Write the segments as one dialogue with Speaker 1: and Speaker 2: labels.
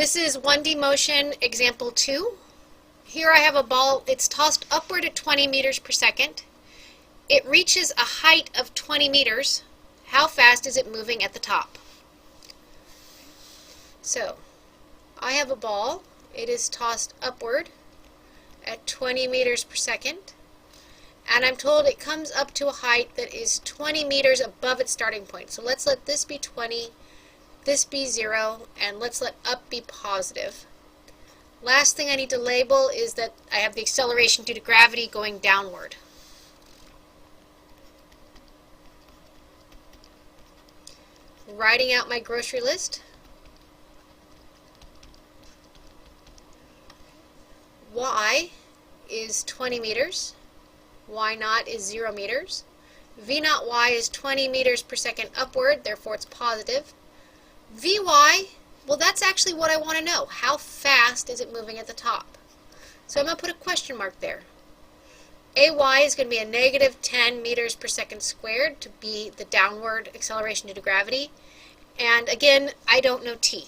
Speaker 1: This is 1D motion example 2. Here I have a ball, it's tossed upward at 20 meters per second. It reaches a height of 20 meters. How fast is it moving at the top? So, I have a ball. It is tossed upward at 20 meters per second. And I'm told it comes up to a height that is 20 meters above its starting point. So let's let this be 20, this be 0, and let's let up be positive. Last thing I need to label is that I have the acceleration due to gravity going downward. Writing out my grocery list. Y is 20 meters. Y naught is 0 meters. V naught y is 20 meters per second upward, therefore it's positive. Vy, well, that's actually what I want to know. How fast is it moving at the top? So I'm going to put a question mark there. Ay is going to be a negative 10 meters per second squared to be the downward acceleration due to gravity. And again, I don't know t.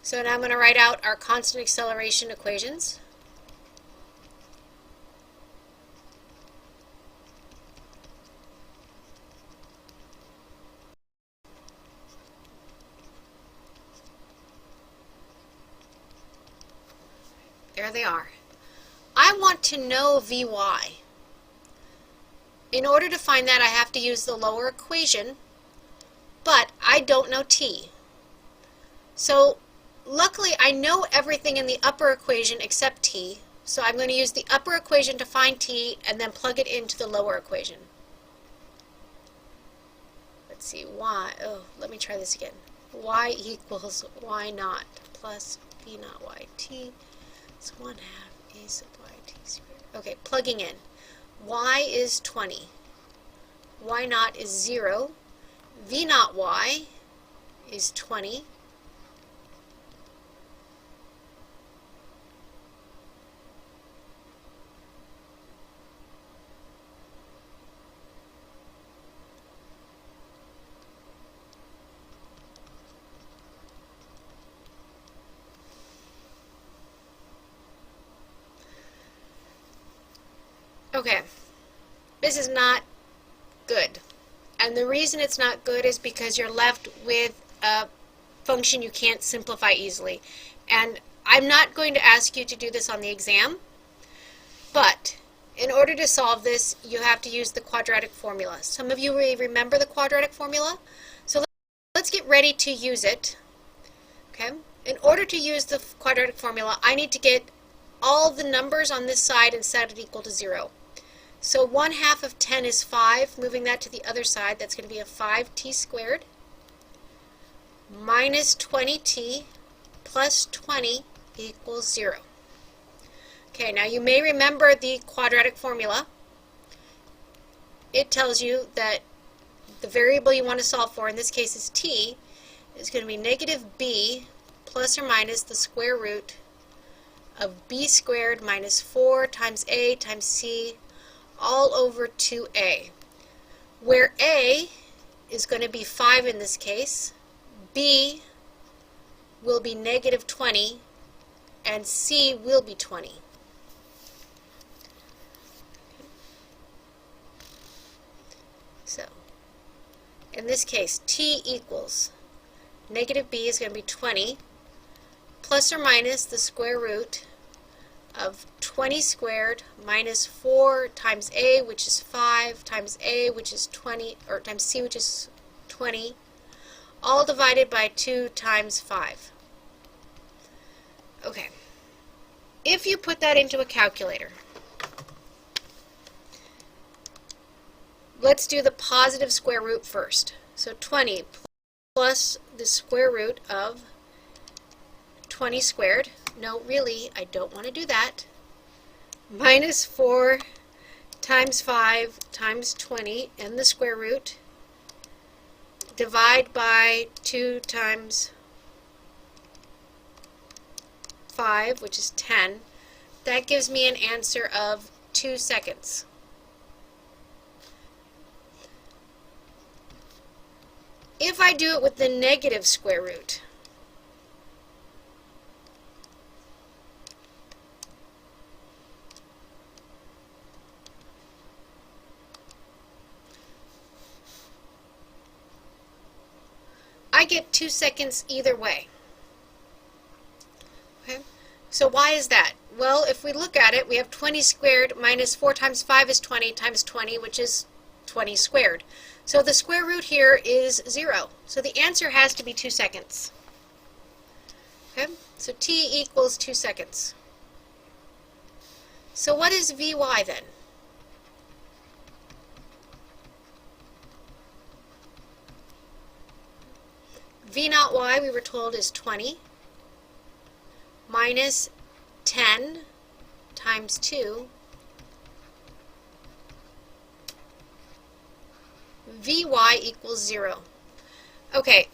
Speaker 1: So now I'm going to write out our constant acceleration equations. There they are. I want to know Vy. In order to find that, I have to use the lower equation, but I don't know t. So luckily, I know everything in the upper equation except t, so I'm going to use the upper equation to find t and then plug it into the lower equation. Let's see, y, let me try this again. Y equals y naught plus v naught yt. So 1/2 a sub yt squared. Okay, plugging in. Y is 20. Y naught is 0. V naught y is 20. Okay, this is not good. And the reason it's not good is because you're left with a function you can't simplify easily. And I'm not going to ask you to do this on the exam, but in order to solve this, you have to use the quadratic formula. Some of you may remember the quadratic formula, so let's get ready to use it. Okay? In order to use the quadratic formula, I need to get all the numbers on this side and set it equal to 0. So 1/2 of 10 is 5. Moving that to the other side, that's going to be a 5t squared minus 20t plus 20 equals 0. Okay, now you may remember the quadratic formula. It tells you that the variable you want to solve for, in this case is t, is going to be negative b plus or minus the square root of b squared minus 4 times a times c all over 2a, where a is going to be 5 in this case, b will be negative 20, and c will be 20. So, in this case, t equals negative b is going to be 20 plus or minus the square root of 20 squared minus 4 times a, which is 5, times a, which is 20, or times c, which is 20, all divided by 2 times 5. Okay. If you put that into a calculator, let's do the positive square root first. So 20 plus the square root of 20 squared. No, really, I don't want to do that. Minus 4 times 5 times 20 and the square root. Divide by 2 times 5, which is 10. That gives me an answer of 2 seconds. if I do it with the negative square root, I get 2 seconds either way. Okay? So why is that? Well, if we look at it, we have 20 squared minus 4 times 5 is 20 times 20, which is 20 squared. So the square root here is 0. So the answer has to be 2 seconds. Okay? So t equals 2 seconds. So what is Vy then? V naught y, we were told, is 20 minus 10 times 2. Vy equals 0. Okay,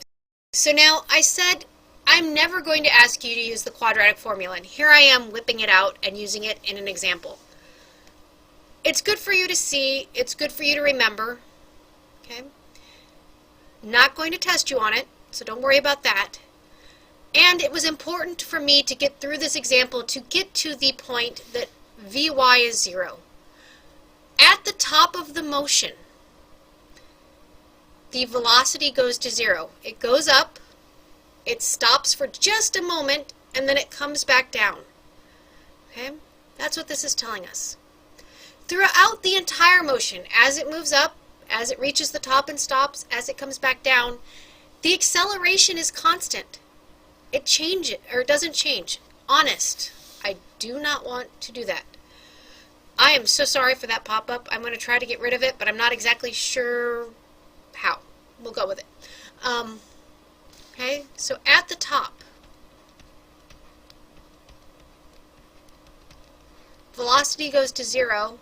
Speaker 1: so now I said I'm never going to ask you to use the quadratic formula, and here I am whipping it out and using it in an example. It's good for you to see, it's good for you to remember, okay? Not going to test you on it, so don't worry about that. And it was important for me to get through this example to get to the point that Vy is 0. At the top of the motion, the velocity goes to 0. It goes up, it stops for just a moment, and then it comes back down. Okay? That's what this is telling us. Throughout the entire motion, as it moves up, as it reaches the top and stops, as it comes back down, the acceleration is constant. It changes, or it doesn't change. Honest. I do not want to do that. I am so sorry for that pop-up. I'm going to try to get rid of it, but I'm not exactly sure how. We'll go with it. Okay, so at the top, velocity goes to 0.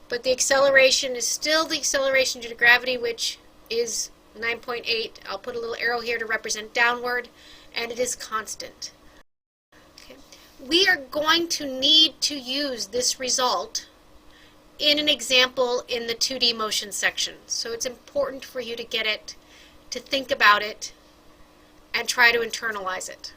Speaker 1: But the acceleration is still the acceleration due to gravity, which is 9.8. I'll put a little arrow here to represent downward, and it is constant. Okay. We are going to need to use this result in an example in the 2D motion section. So it's important for you to get it, to think about it, and try to internalize it.